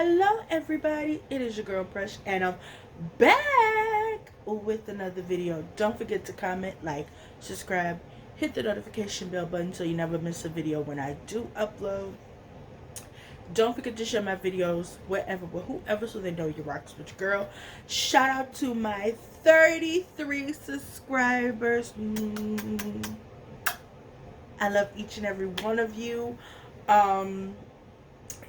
Hello everybody, it is your girl Presh and I'm back with another video. Don't forget to comment, like, subscribe, hit the notification bell button so you never miss a video when I do upload. Don't forget to share my videos wherever, with whoever, so they know you rocks with your girl. Shout out to my 33 subscribers. I love each and every one of you.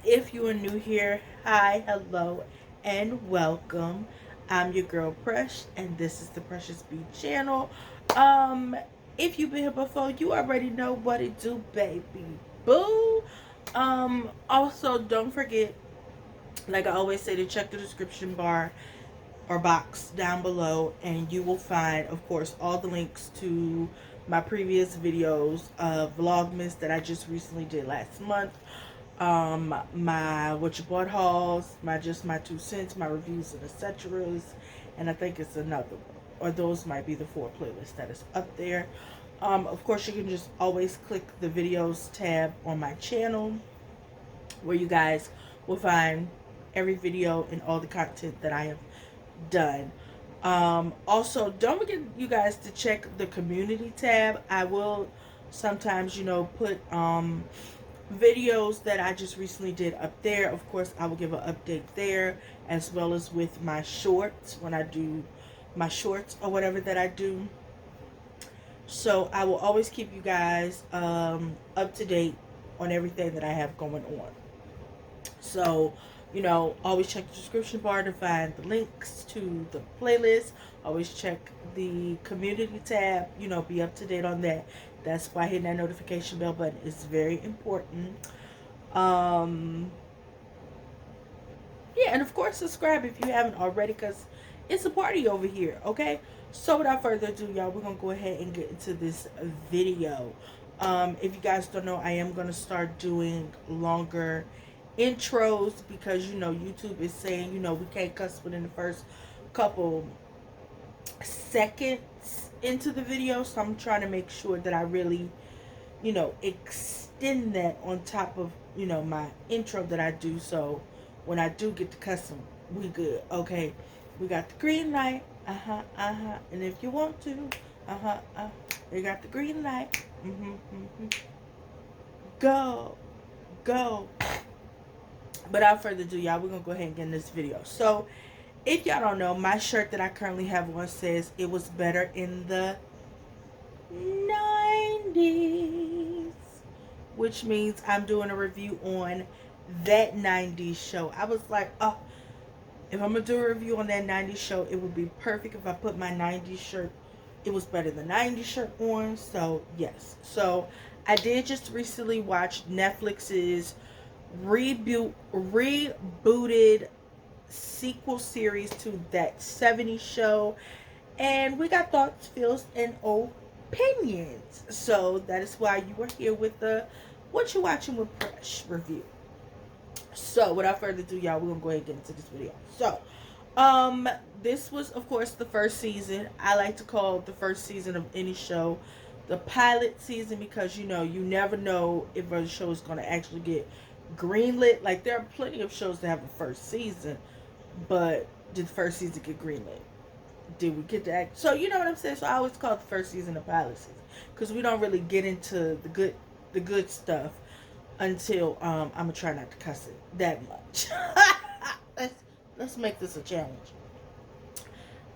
If you are new here, hi, hello, and welcome. I'm your girl Presh, and this is the Precious Bee channel. Um, if you've been here before, you already know what it do, baby boo. Also, don't forget, like I always say, to check the description bar or box down below, and you will find, of course, all the links to my previous videos of Vlogmas that I just recently did last month. My what you bought hauls, my 2 cents, my reviews and etc. And I think it's another one, or those might be the 4 playlists that is up there. Of course, you can just always click the videos tab on my channel, where you guys will find every video and all the content that I have done. Also, don't forget, you guys, to check the community tab. I will sometimes, put videos that I just recently did up there. Of course, I will give an update there, as well as with my shorts when I do my shorts or whatever that I do. So I will always keep you guys up to date on everything that I have going on. So, always check the description bar to find the links to the playlist. Always check the community tab, be up to date on that. That's why hitting that notification bell button is very important. Yeah, and of course, subscribe if you haven't already, because it's a party over here, okay? So without further ado, y'all, we're going to go ahead and get into this video. If you guys don't know, I am going to start doing longer intros, because YouTube is saying we can't cuss within the first couple seconds into the video. So I'm trying to make sure that I really extend that on top of my intro that I do, so when I do get to cussing, we good. Okay, we got the green light, and if you want to, you got the green light. Go. Without further ado, y'all, we're gonna go ahead and get in this video. So, if y'all don't know, my shirt that I currently have on says it was better in the 90s, which means I'm doing a review on that 90s show. I was like, oh, if I'm gonna do a review on that 90s show, it would be perfect if I put my 90s shirt, it was better than 90s shirt on. So yes, so I did just recently watch Netflix's rebooted sequel series to that 70s show, and we got thoughts, feels, and opinions. So that is why you are here with the What You Watching with Presh review. So without further ado, y'all, we're gonna go ahead and get into this video. So this was, of course, the first season. I like to call the first season of any show the pilot season, because you never know if a show is gonna actually get greenlit. Like, there are plenty of shows that have a first season, but did the first season get greenlit? Did we get to act? So you know what I'm saying. So I always call the first season the pilot season, because we don't really get into the good stuff until I'm gonna try not to cuss it that much. let's make this a challenge.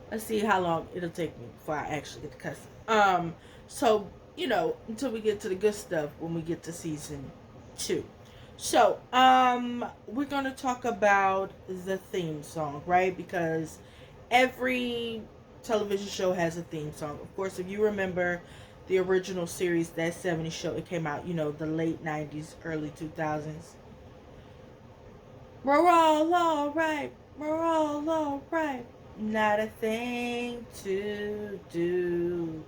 Let's see how long it'll take me before I actually get to cuss it. So until we get to the good stuff when we get to season 2. So, we're going to talk about the theme song, right? Because every television show has a theme song. Of course, if you remember the original series, that 70s show, it came out, the late 90s, early 2000s. We're all alright. We're all alright. Not a thing to do.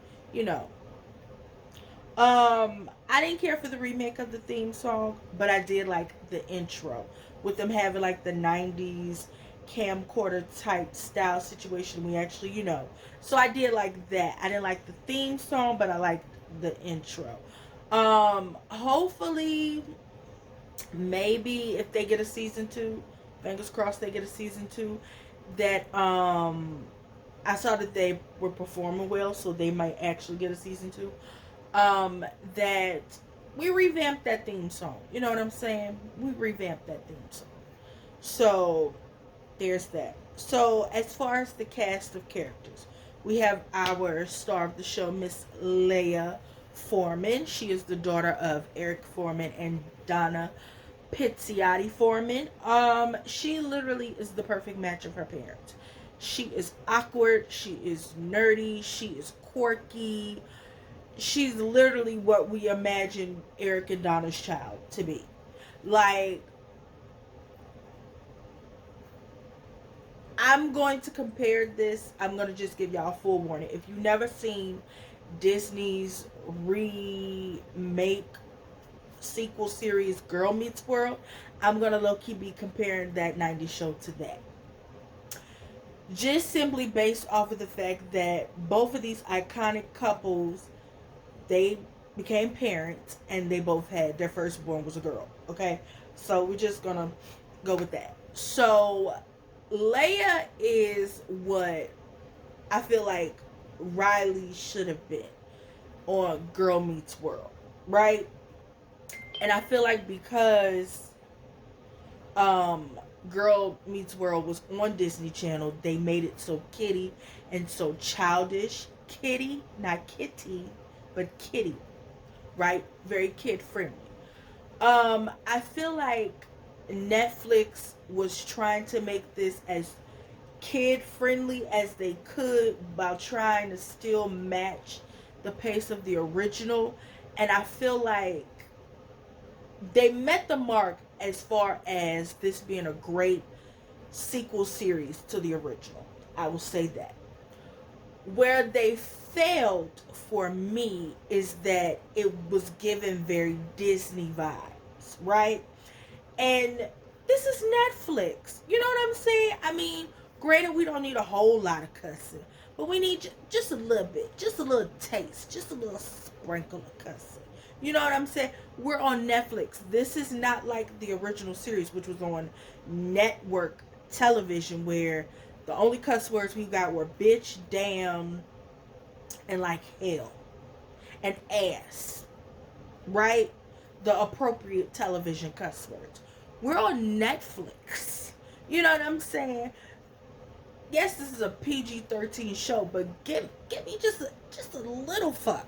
I didn't care for the remake of the theme song, but I did like the intro, with them having like the 90s camcorder type style situation. We actually, so I did like that. I didn't like the theme song, but I liked the intro. Hopefully, maybe if they get a season 2, Fingers crossed they get a season 2. That I saw that they were performing well, so they might actually get a season 2. That we revamped that theme song. You know what I'm saying? We revamped that theme song. So there's that. So as far as the cast of characters, we have our star of the show, Miss Leia Foreman. She is the daughter of Eric Foreman and Donna Pizziotti Foreman. She literally is the perfect match of her parents. She is awkward. She is nerdy. She is quirky. She's literally what we imagine Eric and Donna's child to be. Like, I'm going to compare this. I'm going to just give y'all a full warning. If you've never seen Disney's remake sequel series Girl Meets World, I'm going to low-key be comparing that 90s show to that. Just simply based off of the fact that both of these iconic couples, they became parents and they both had their firstborn was a girl. Okay, so we're just gonna go with that. So Leia is what I feel like Riley should have been on Girl Meets World, right? And I feel like because um Girl Meets World was on Disney Channel, they made it so kiddie and so childish. Kitty, not kitty, but kitty, right? Very kid friendly. I feel like Netflix was trying to make this as kid friendly as they could while trying to still match the pace of the original. And I feel like they met the mark as far as this being a great sequel series to the original. I will say that. Where they failed for me is that it was given very Disney vibes, right? And this is Netflix. You know what I'm saying? I mean, granted, we don't need a whole lot of cussing, but we need just a little bit, just a little taste, just a little sprinkle of cussing. You know what I'm saying? We're on Netflix. This is not like the original series, which was on network television, where the only cuss words we got were bitch, damn, and like hell, and ass, right? The appropriate television cuss words. We're on Netflix. You know what I'm saying? Yes, this is a PG-13 show, but give me just a little fuck.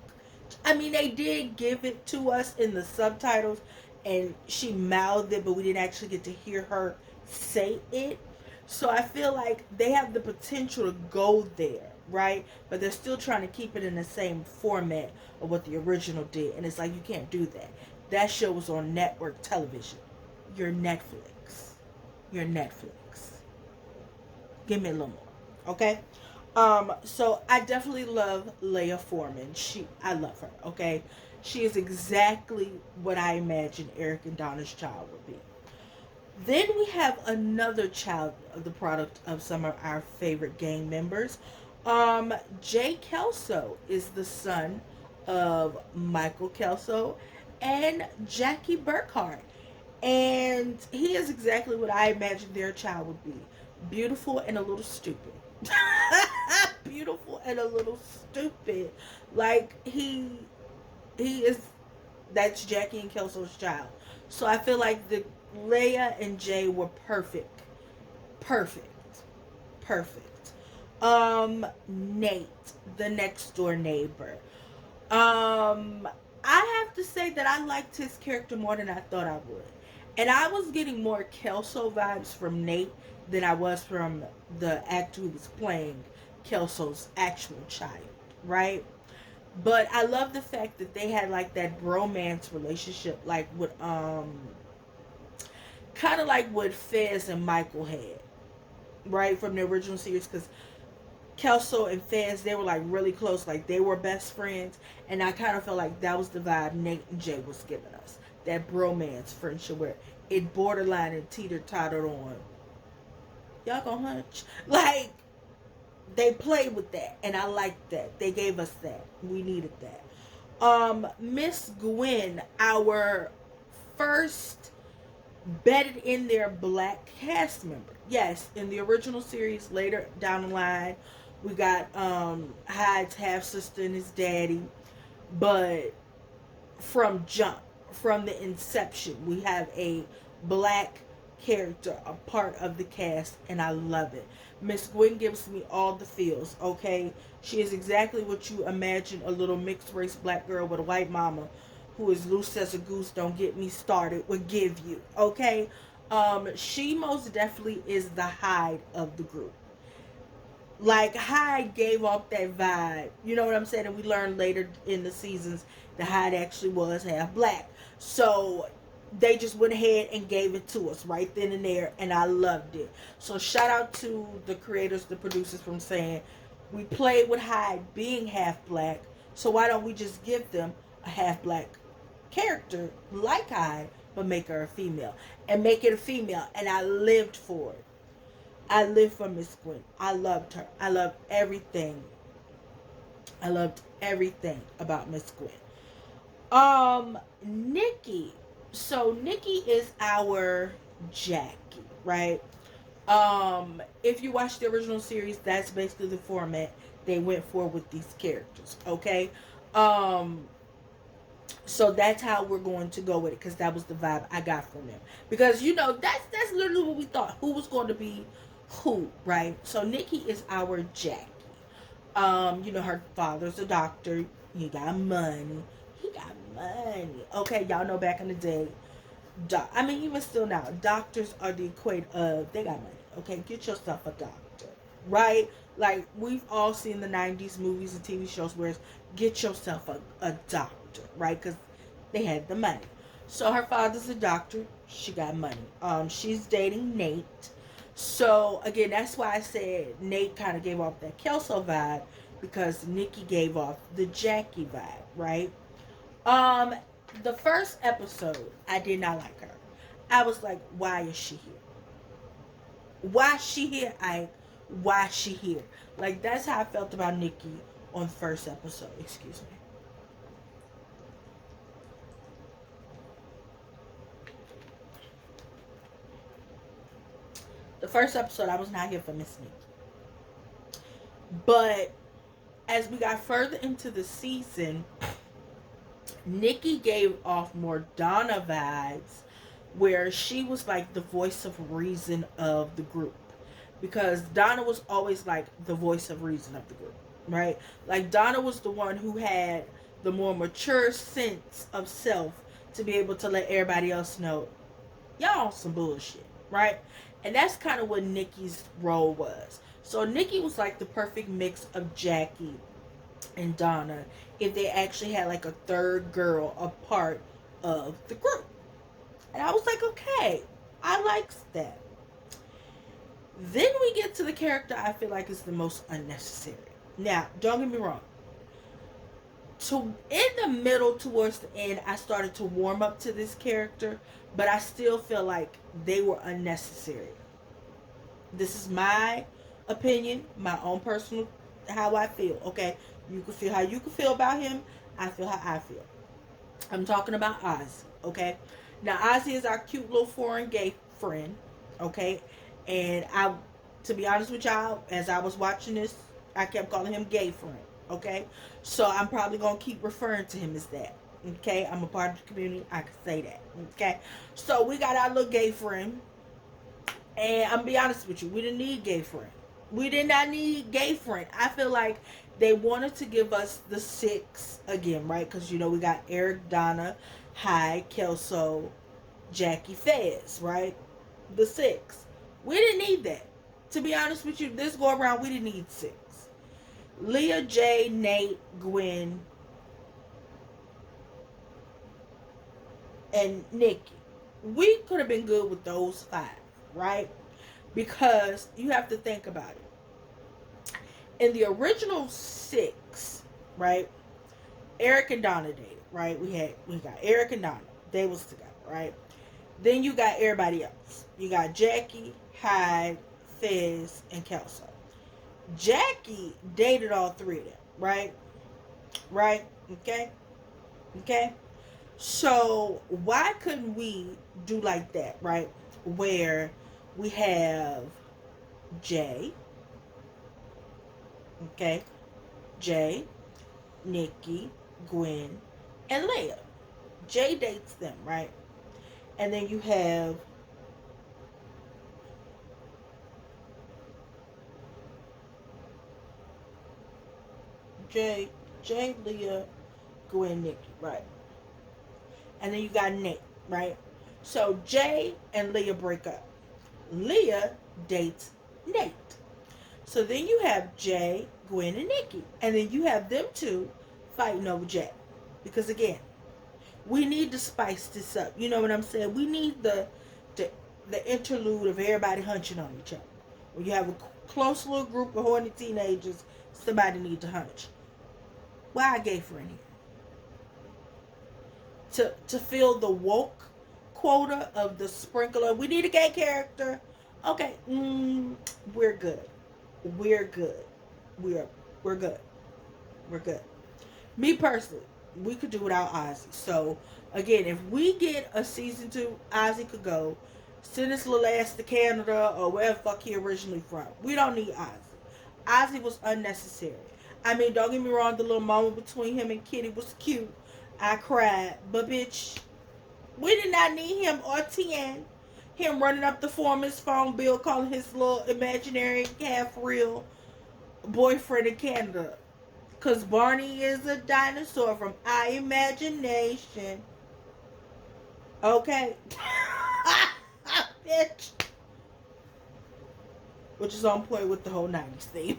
I mean, they did give it to us in the subtitles, and she mouthed it, but we didn't actually get to hear her say it. So I feel like they have the potential to go there, right? But they're still trying to keep it in the same format of what the original did, and it's like you can't do that. That show was on network television. You're Netflix. You're Netflix. Give me a little more, okay? So I definitely love Leia Foreman. I love her, okay? She is exactly what I imagined Eric and Donna's child would be. Then we have another child of the product of some of our favorite gang members. Jay Kelso is the son of Michael Kelso and Jackie Burkhart. And he is exactly what I imagined their child would be. Beautiful and a little stupid. Beautiful and a little stupid. Like he is that's Jackie and Kelso's child. So I feel like the Leia and Jay were perfect. Perfect. Perfect. Nate, the next door neighbor. I have to say that I liked his character more than I thought I would. And I was getting more Kelso vibes from Nate than I was from the actor who was playing Kelso's actual child, right? But I love the fact that they had like that bromance relationship, like with kind of like what Fez and Michael had, right, from the original series. Because Kelso and Fez, they were like really close, like they were best friends, and I kind of felt like that was the vibe Nate and Jay was giving us, that bromance friendship where it borderline and teeter tottered on. Y'all gonna hunch? Like they played with that, and I liked that. They gave us that. We needed that. Miss Gwen, our first bedded in their black cast member. Yes, in the original series, later down the line, we got Hyde's half sister and his daddy, but from jump, from the inception, we have a black character, a part of the cast, and I love it. Miss Gwen gives me all the feels, okay? She is exactly what you imagine a little mixed race black girl with a white mama who is loose as a goose, don't get me started, would give you, okay? She most definitely is the Hyde of the group. Like Hyde gave off that vibe. You know what I'm saying? And we learned later in the seasons that Hyde actually was half black. So they just went ahead and gave it to us right then and there, and I loved it. So shout out to the creators, the producers, from saying we played with Hyde being half black, so why don't we just give them a half black character like Hyde, but make her a female and make it a female, and I lived for it. I lived for Miss Gwen. I loved her. I loved everything. I loved everything about Miss Gwen. Nikki. So Nikki is our Jackie, right? If you watch the original series, that's basically the format they went for with these characters. Okay. Um, so that's how we're going to go with it because that was the vibe I got from them. Because you know that's literally what we thought. Who was going to be who, right? So Nikki is our Jackie. You know, her father's a doctor. He got money. He got money. Okay, y'all know back in the day, I mean, even still now, doctors are the equate of they got money. Okay, get yourself a doctor, right? Like we've all seen the '90s movies and TV shows where it's get yourself a doctor, right? Because they had the money. So her father's a doctor. She got money. She's dating Nate. So again, that's why I said Nate kind of gave off that Kelso vibe because Nikki gave off the Jackie vibe, right? Um, the first episode, I did not like her. I was like, why is she here? Why is she here? Why is she here? Like that's how I felt about Nikki on the first episode. Excuse me. The first episode, I was not here for Miss Nikki. But as we got further into the season, Nikki gave off more Donna vibes, where she was like the voice of reason of the group. Because Donna was always like the voice of reason of the group, right? Like Donna was the one who had the more mature sense of self to be able to let everybody else know, y'all some bullshit, right? And that's kind of what Nikki's role was. So Nikki was like the perfect mix of Jackie and Donna if they actually had like a third girl a part of the group. And I was like, okay, I like that. Then we get to the character I feel like is the most unnecessary. Now, don't get me wrong. To in the middle towards the end, I started to warm up to this character, but I still feel like they were unnecessary. This is my opinion, my own personal how I feel. Okay, you can feel how you can feel about him. I feel how I feel. I'm talking about Ozzy. Okay, now Ozzy is our cute little foreign gay friend. Okay, and I, to be honest with y'all, as I was watching this, I kept calling him gay friend. Okay, so I'm probably gonna keep referring to him as that. Okay, I'm a part of the community. I can say that. Okay, so we got our little gay friend. And I'm gonna be honest with you, we didn't need gay friend. We did not need gay friend. I feel like they wanted to give us the six again, right? Because you know we got Eric, Donna, Hyde, Kelso, Jackie, Fez, right? The six. We didn't need that. To be honest with you, this go around we didn't need six. Leah, Jay, Nate, Gwen, and Nikki. We could have been good with those five, right? Because you have to think about it. In the original six, right? Eric and Donna dated, right? We got Eric and Donna. They was together, right? Then you got everybody else. You got Jackie, Hyde, Fez, and Kelso. Jackie dated all three of them, right? Right? Okay? Okay? So why couldn't we do like that, right? Where we have Jay, okay, Jay, Nikki, Gwen, and Leia. Jay dates them, right? And then you have Jay, Jay, Leah, Gwen, Nikki, right? And then you got Nate, right? So Jay and Leah break up. Leah dates Nate. So then you have Jay, Gwen, and Nikki. And then you have them two fighting over Jay. Because again, we need to spice this up. You know what I'm saying? We need the, the interlude of everybody hunching on each other. When you have a close little group of horny teenagers, somebody need to hunch. Why I gay friend here? To fill the woke quota of the sprinkler. We need a gay character. Okay, we're good. We're good. We're we're good. We're good. Me personally, we could do without Ozzy. So again, if we get a season two, Ozzy could go. Send his little ass to Canada or wherever the fuck he originally from. We don't need Ozzy. Ozzy was unnecessary. I mean, don't get me wrong, the little moment between him and Kitty was cute. I cried. But bitch, we did not need him or Tien. Him running up the foreman's phone bill calling his little imaginary half real boyfriend in Canada. Cause Barney is a dinosaur from our imagination. Okay. Bitch. Which is on point with the whole 90s theme.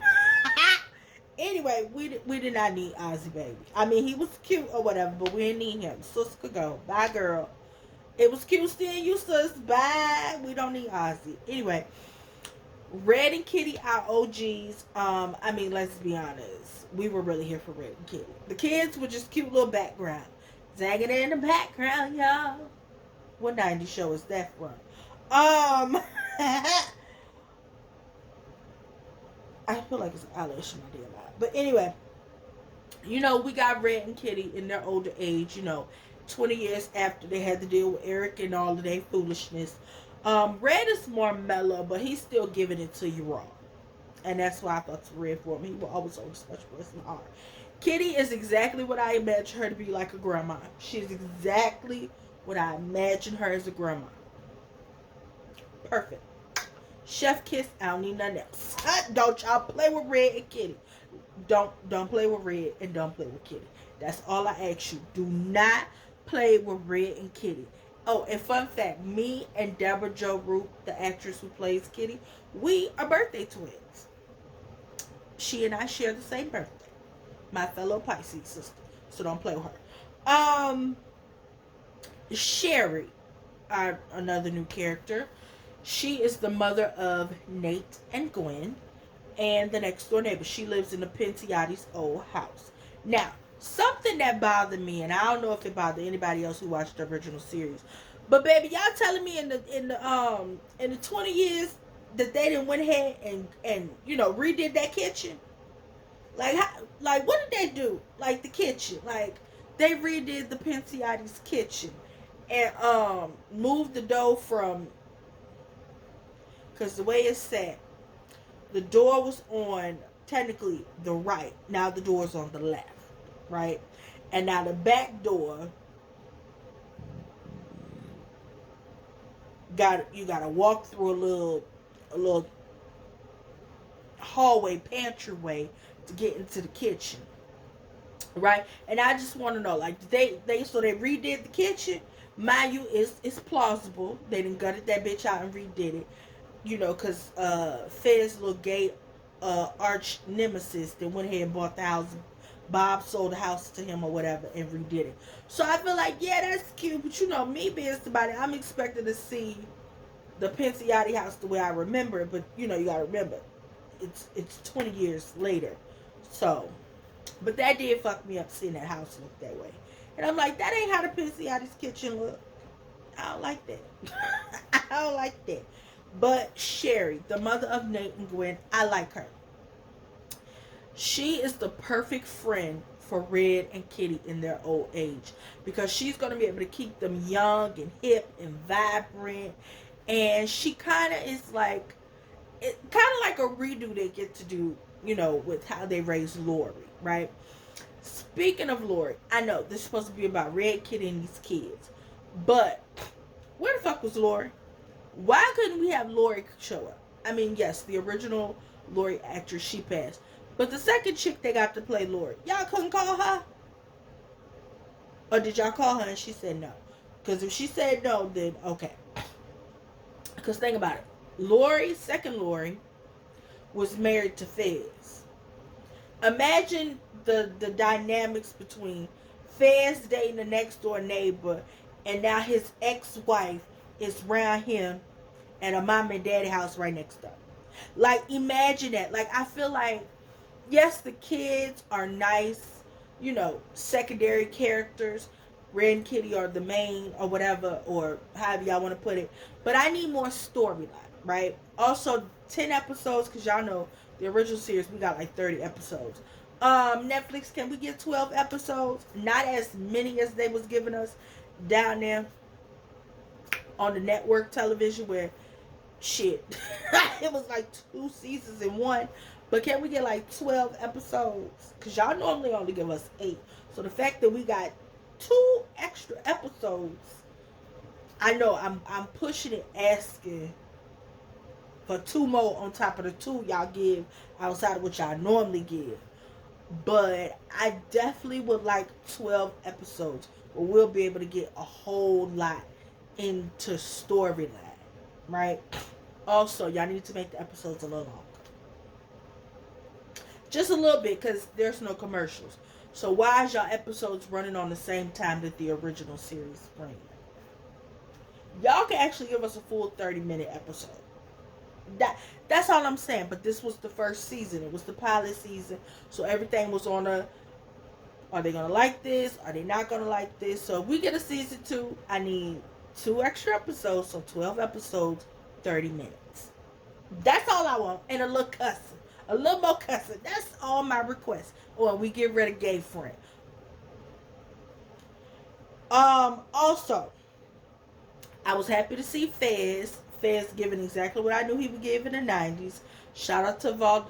Anyway, we did not need Ozzy Baby. I mean, he was cute or whatever, but we didn't need him. Sis could go. Bye, girl. It was cute seeing you, sis. Bye. We don't need Ozzy. Anyway, Red and Kitty are OGs. I mean, let's be honest. We were really here for Red and Kitty. The kids were just cute little background. Zagging in the background, y'all. What 90s show is that from? I feel like it's an allegation I did a lot. But anyway, you know, we got Red and Kitty in their older age, 20 years after they had to deal with Eric and all of their foolishness. Red is more mellow, but he's still giving it to you raw. And that's why I thought it's Red for him. He will always hold so much worse than heart. Kitty is exactly what I imagine her to be, like a grandma. She's exactly what I imagine her as a grandma. Perfect. Chef kiss, I don't need nothing else. Don't y'all play with Red and Kitty. Don't play with Red and don't play with Kitty. That's all I ask you. Do not play with Red and Kitty. Oh, and fun fact, me and Deborah Jo Root, the actress who plays Kitty, we are birthday twins. She and I share the same birthday. My fellow Pisces sister. So don't play with her. Sherry, another new character. She is the mother of Nate and Gwen and the next door neighbor. She lives in the Pentiati's old house. Now, something that bothered me, and I don't know if it bothered anybody else who watched the original series, but baby, y'all telling me in the 20 years that they didn't went ahead and redid that kitchen? Like what did they do? Like the kitchen, like they redid the Pentiati's kitchen and moved the dough from, because the way it's set, the door was on technically the right. Now the door's on the left, right? And now the back door you gotta walk through a little hallway, pantry way to get into the kitchen, right? And I just want to know, like, they redid the kitchen. Mind you, it's plausible. They done gutted that bitch out and redid it. Because Fed's little gay arch nemesis that went ahead and bought the house. Bob sold the house to him or whatever and redid it. So I feel like, yeah, that's cute. But me being somebody, I'm expecting to see the Pinciati house the way I remember it. But, you got to remember, it's 20 years later. So, but that did fuck me up seeing that house look that way. And I'm like, that ain't how the Pinciati's kitchen look. I don't like that. I don't like that. But Sherry, the mother of Nate and Gwen, I like her. She is the perfect friend for Red and Kitty in their old age, because she's going to be able to keep them young and hip and vibrant. And she kind of is like, it kind of like a redo they get to do, with how they raise Lori, right? Speaking of Lori, I know this is supposed to be about Red Kitty and these kids, but where the fuck was Lori? Why couldn't we have Lori show up? I mean, yes, the original Lori actress, she passed. But the second chick they got to play Lori, y'all couldn't call her? Or did y'all call her and she said no? Because if she said no, then okay. Because think about it. Lori, second Lori, was married to Fez. Imagine the dynamics between Fez dating the next door neighbor, and now his ex-wife is around him and a mom and daddy house right next door. Like, imagine that. Like, I feel like, yes, the kids are nice, secondary characters. Red and Kitty are the main or whatever, or however y'all want to put it. But I need more storyline, right? Also, 10 episodes, because y'all know the original series, we got like 30 episodes. Netflix, can we get 12 episodes? Not as many as they was giving us down there on the network television, where shit it was like 2 seasons in one. But can we get like 12 episodes? Because y'all normally only give us 8. So the fact that we got 2 extra episodes, I know I'm pushing it, asking for 2 more on top of the 2 y'all give outside of what y'all normally give. But I definitely would like 12 episodes where we'll be able to get a whole lot into storyline, right? Also, y'all need to make the episodes a little longer. Just a little bit, because there's no commercials. So why is y'all episodes running on the same time that the original series ran? Y'all can actually give us a full 30-minute episode. That's all I'm saying. But this was the first season. It was the pilot season. So everything was on a, are they going to like this? Are they not going to like this? So if we get a season 2, I need 2 extra episodes. So 12 episodes, 30 minutes. That's all I want. And a little cussing. A little more cussing. That's all my requests. Or we get rid of gay friend. Also, I was happy to see Fez. Fez giving exactly what I knew he would give in the 90s. Shout out to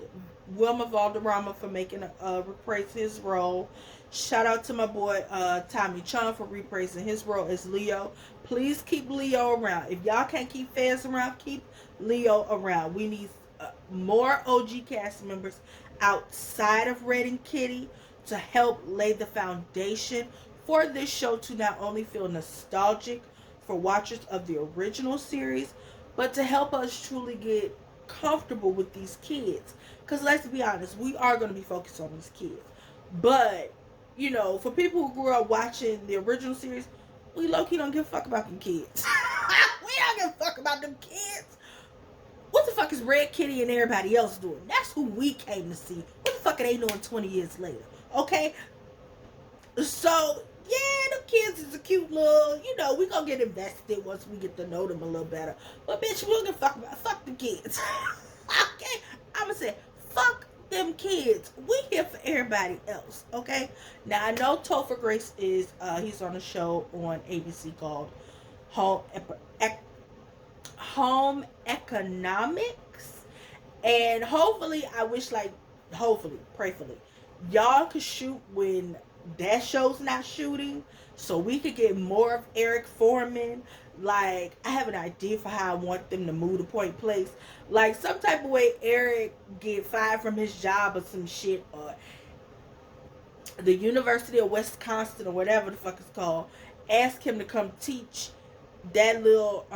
Wilma Valderrama for making reprising his role. Shout out to my boy Tommy Chong for reprising his role as Leo. Please keep Leo around. If y'all can't keep Fez around, keep Leo around. We need more OG cast members outside of Red and Kitty to help lay the foundation for this show to not only feel nostalgic for watchers of the original series, but to help us truly get comfortable with these kids. Because let's be honest, we are going to be focused on these kids. But, for people who grew up watching the original series, we low-key don't give a fuck about them kids. We don't give a fuck about them kids. What the fuck is Red Kitty and everybody else doing? That's who we came to see. What the fuck are they doing 20 years later? Okay? So, yeah, the kids is a cute little, we gonna get invested once we get to know them a little better. But bitch, we don't give a fuck about, fuck the kids. Okay? I'ma say, fuck them kids. We here for everybody else, okay? Now, I know Topher Grace is, he's on a show on ABC called Home Economics. And hopefully, prayfully, y'all could shoot when that show's not shooting, so we could get more of Eric Foreman. Like, I have an idea for how I want them to move to Point Place. Like, some type of way Eric get fired from his job or some shit, or the University of Wisconsin or whatever the fuck it's called, ask him to come teach that little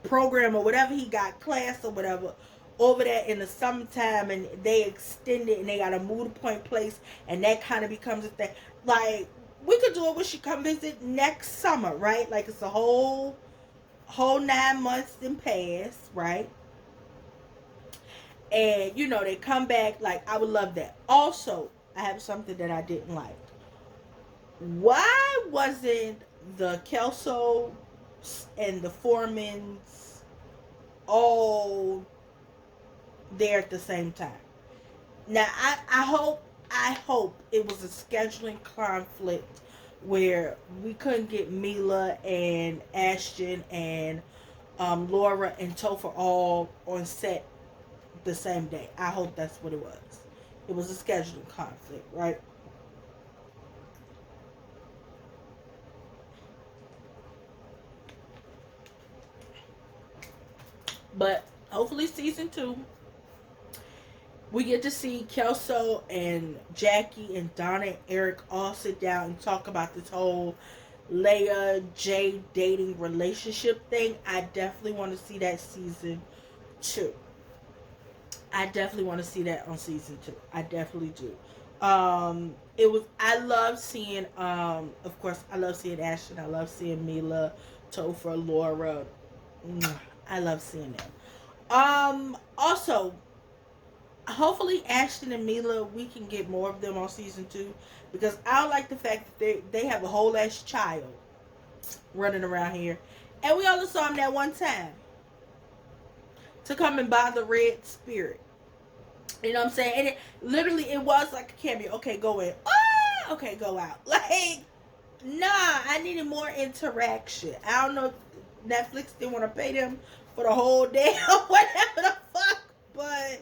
program or whatever he got, class or whatever, over there in the summertime, and they extend it and they gotta move to Point Place, and that kind of becomes a thing. Like, we could do it when she come visit next summer, right? Like, it's a whole 9 months in pass, right? And they come back. Like, I would love that. Also, I have something that I didn't like. Why wasn't the Kelso and the Foremans all there at the same time? Now I hope it was a scheduling conflict where we couldn't get Mila and Ashton and Laura and Topher all on set the same day. I hope that's what it was. It was a scheduling conflict, right? But hopefully season two we get to see Kelso and Jackie and Donna and Eric all sit down and talk about this whole Leia Jay dating relationship thing. I definitely want to see that season two. I definitely want to see that on season two. I definitely do. It was I love seeing of course I love seeing Ashton, I love seeing Mila, Topher, Laura. I love seeing them. Also hopefully Ashton and Mila we can get more of them on season two because I don't like the fact that they have a whole ass child running around here, and we only saw him that one time to come and buy the red spirit. You know what I'm saying? And it literally it was like a cameo. Okay, go in. Ah, okay, go out. Like, nah, I needed more interaction. I don't know if Netflix didn't want to pay them for the whole day or whatever the fuck, but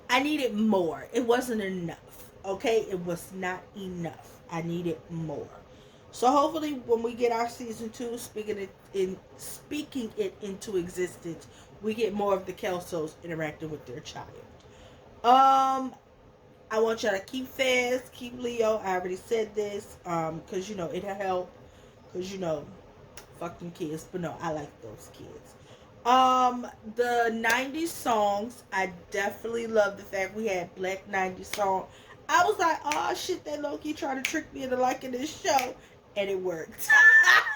I needed more. It wasn't enough. Okay, it was not enough. I needed more. So hopefully, when we get our season two, speaking it into existence, we get more of the Kelsos interacting with their child. Um, I want y'all to keep fast, keep Leo. I already said this, because it'll help. Because fuck them kids, but no, I like those kids. The 90s songs, I definitely love the fact we had black 90s song. I was like, oh shit, that Loki trying to trick me into liking this show, and it worked.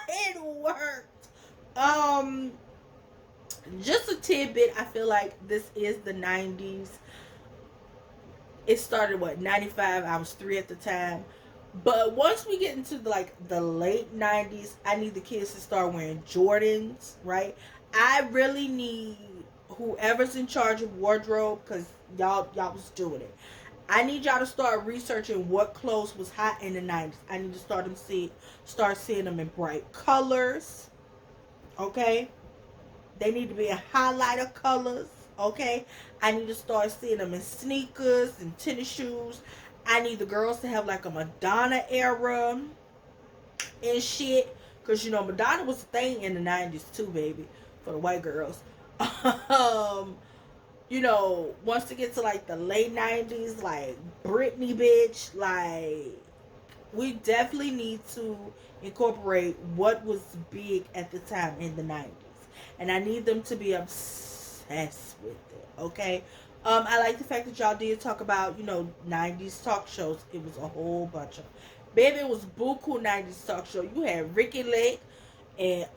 It worked. Um, just a tidbit. I feel like this is the 90s. It started what 95. I was 3 at the time. But once we get into the late 90s, I need the kids to start wearing Jordans, right? I really need whoever's in charge of wardrobe, because y'all was doing it. I need y'all to start researching what clothes was hot in the 90s. I need to start seeing them in bright colors, okay? They need to be in highlighter colors, okay? I need to start seeing them in sneakers and tennis shoes. I need the girls to have like a Madonna era and shit. Because, Madonna was a thing in the 90s too, baby. For the white girls. um, once it gets to like the late 90s, like Britney, bitch, like, we definitely need to incorporate what was big at the time in the 90s. And I need them to be obsessed with it, okay? I like the fact that y'all did talk about, 90s talk shows. It was a whole bunch of. Baby, it was buku 90s talk show. You had Ricky Lake and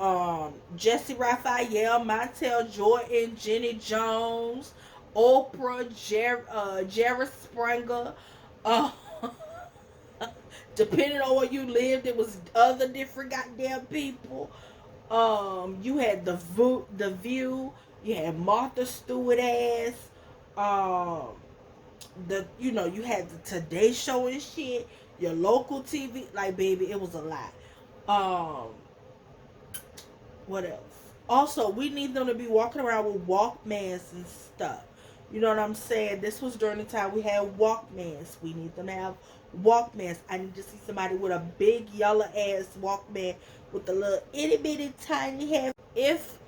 Jesse Raphael, Montel Jordan, Jenny Jones, Oprah, Jerry Springer. Uh, depending on where you lived, it was other different goddamn people. You had the View. You had Martha Stewart ass. Um, you had the Today Show and shit. Your local TV, like, baby, it was a lot. Um, what else? Also, we need them to be walking around with Walkmans and stuff. You know what I'm saying? This was during the time we had Walkmans. We need them to have Walkmans. I need to see somebody with a big yellow ass Walkman with a little itty bitty tiny head. If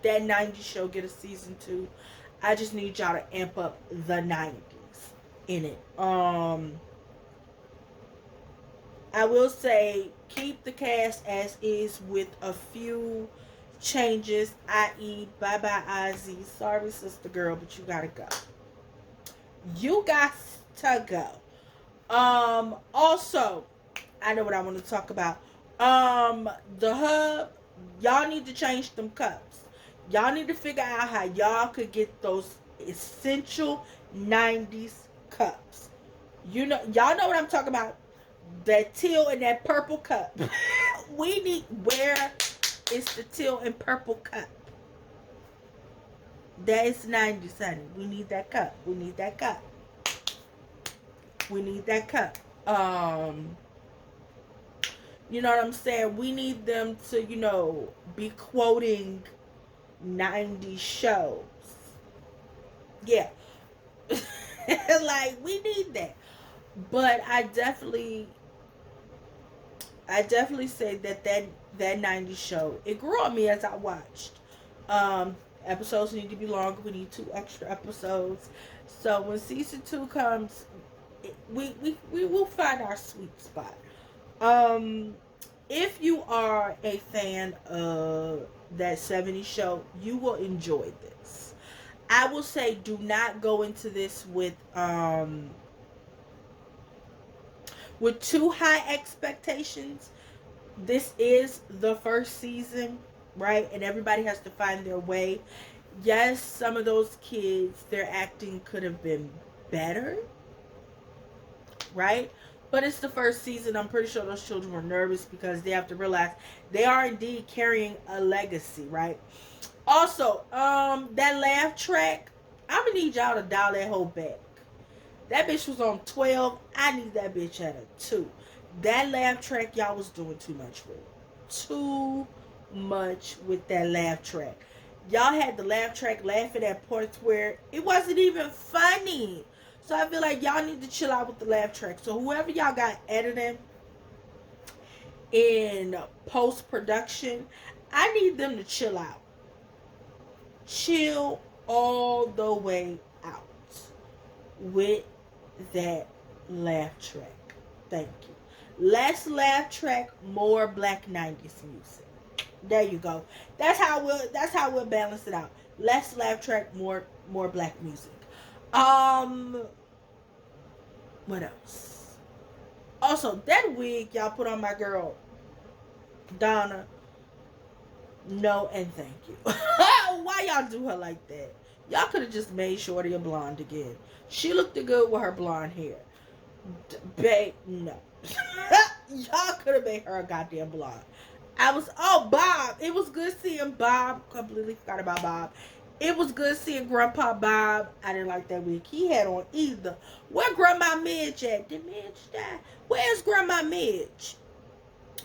that 90s show get a season two, I just need y'all to amp up the 90s in it. I will say keep the cast as is with a few changes, i.e., bye bye Ozzy. Sorry, sister girl, but you gotta go. You got to go. Also, I know what I want to talk about. The hub, y'all need to change them cups. Y'all need to figure out how y'all could get those essential 90s cups. Y'all know what I'm talking about. That teal and that purple cup. Where is the teal and purple cup? That is 90s, honey. We need that cup. We need that cup. We need that cup. You know what I'm saying? We need them to, be quoting 90s shows. Yeah. Like, we need that. But I definitely say that 90s show, it grew on me as I watched. Um, Episodes need to be longer. We need 2 extra episodes. So when season 2 comes, we will find our sweet spot. Um, if you are a fan of that 70s show, you will enjoy this. I will say do not go into this with too high expectations. This is the first season, right? And everybody has to find their way. Yes, some of those kids, their acting could have been better, right? But it's the first season. I'm pretty sure those children were nervous because they have to realize they are indeed carrying a legacy, right? Also, that laugh track, I'm gonna need y'all to dial that whole back. That bitch was on 12. I need that bitch at a 2. That laugh track, y'all was doing too much with. Too much with that laugh track. Y'all had the laugh track laughing at points where it wasn't even funny. So I feel like y'all need to chill out with the laugh track. So whoever y'all got editing in post production, I need them to chill out. Chill all the way out with that laugh track. Thank you. Less laugh track, more black 90s music. There you go. That's how we'll balance it out. Less laugh track, more black music. Um what else? Also, that wig y'all put on my girl Donna, no and thank you. Why y'all do her like that? Y'all could have just made Shorty a blonde again. She looked good with her blonde hair. Babe, no. Y'all could have made her a goddamn blonde. Bob. It was good seeing Bob. Completely forgot about Bob. It was good seeing Grandpa Bob. I didn't like that wig he had on either. Where Grandma Midge at? Did Midge die? Where's Grandma Midge?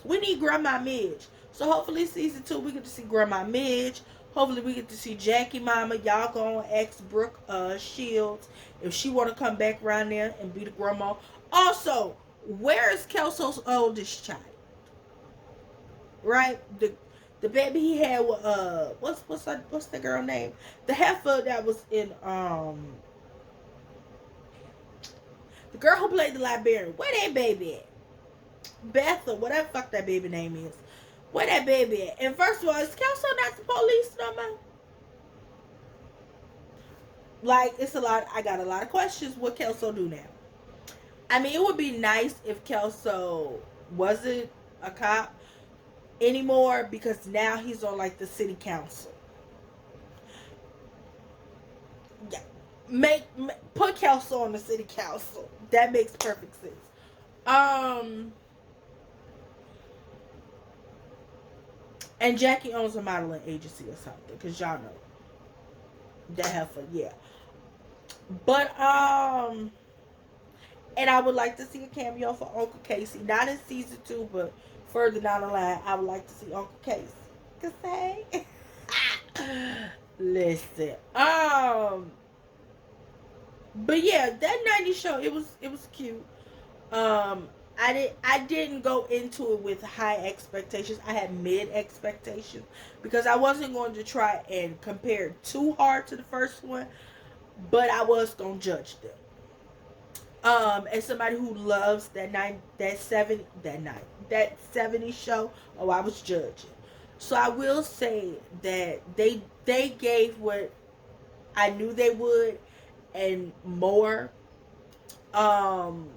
We need Grandma Midge. So hopefully season 2 we get to see Grandma Midge. Hopefully we get to see Jackie Mama. Y'all go on ask Brooke Shields if she want to come back around there and be the grandma. Also, where is Kelso's oldest child? Right, the baby he had with what's the girl name? The heifer that was in the girl who played the librarian. Where that baby at? Beth or whatever fuck that baby name is. Where that baby at? And first of all, is Kelso not the police no more? Like, it's a lot. I got a lot of questions. What Kelso do now? I mean, it would be nice if Kelso wasn't a cop anymore because now he's on like the city council. Yeah, put Kelso on the city council. That makes perfect sense. And Jackie owns a modeling agency or something, because y'all know that heifer, yeah. But and I would like to see a cameo for Uncle Casey, not in season 2, but further down the line, I would like to see Uncle Casey. Cause hey, listen, but yeah, that '90s show, it was cute. I didn't go into it with high expectations. I had mid expectations because I wasn't going to try and compare too hard to the first one, but I was gonna judge them. As somebody who loves that 70s show, oh, I was judging. So I will say that they gave what I knew they would and more. Um,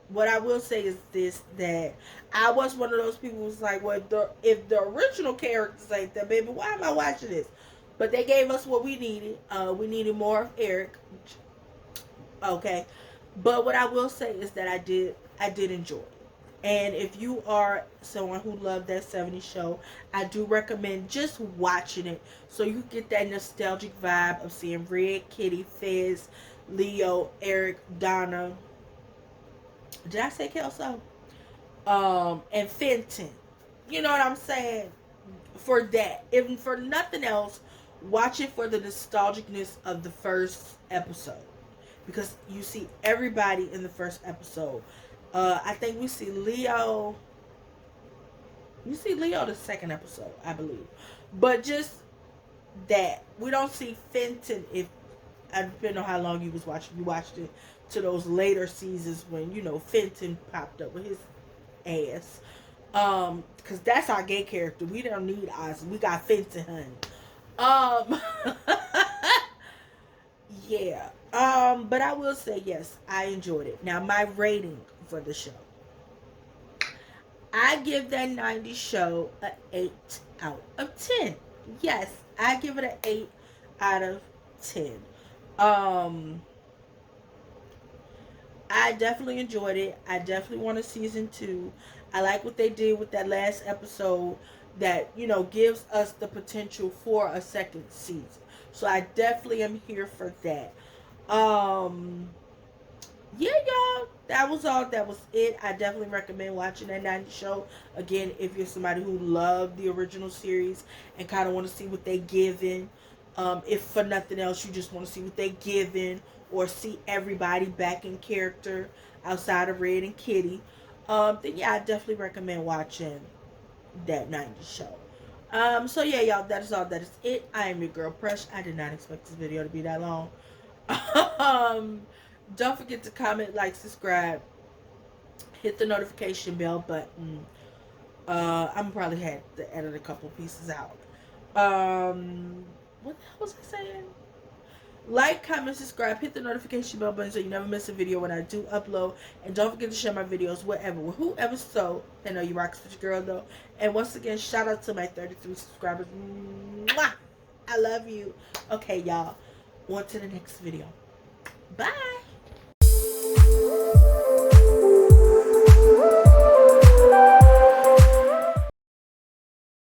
what I will say is this: that I was one of those people who's like, well, if the original characters ain't there, baby, why am I watching this? But they gave us what we needed. We needed more of Eric. Okay, but what I will say is that I did enjoy it. And if you are someone who loved that 70s show, I do recommend just watching it so you get that nostalgic vibe of seeing Red, Kitty, Fez, Leo, Eric, Donna. Did I say Kelso? And Fenton. You know what I'm saying? For that. If for nothing else, watch it for the nostalgicness of the first episode. Because you see everybody in the first episode. I think we see Leo. You see Leo the second episode, I believe. But just that. We don't see Fenton if I depending on how long you was watching. You watched it to those later seasons when, Fenton popped up with his ass. Because that's our gay character. We don't need Oz. We got Fenton, honey. Yeah. But I will say yes, I enjoyed it. Now my rating for the show. I give that 90s show a 8 out of 10. Yes, I give it an 8 out of 10. Um I definitely enjoyed it. I definitely want a season 2. I like what they did with that last episode that, gives us the potential for a second season. So I definitely am here for that. Um yeah, y'all, that was all. That was it. I definitely recommend watching that 90s show. Again, if you're somebody who loved the original series and kind of want to see what they given, if for nothing else, you just want to see what they given or see everybody back in character outside of Red and Kitty, then yeah, I definitely recommend watching that 90s show. So yeah, y'all, that is all. That is it. I am your girl Presh. I did not expect this video to be that long. um, don't forget to comment, like, subscribe, hit the notification bell button. I'm probably had to edit a couple pieces out. What the hell was I saying? Like, comment, subscribe, hit the notification bell button so you never miss a video when I do upload. And don't forget to share my videos wherever, with whoever. So, I know you rock with your girl though. And once again, shout out to my 33 subscribers. Mwah! I love you. Okay, y'all. On to the next video. Bye.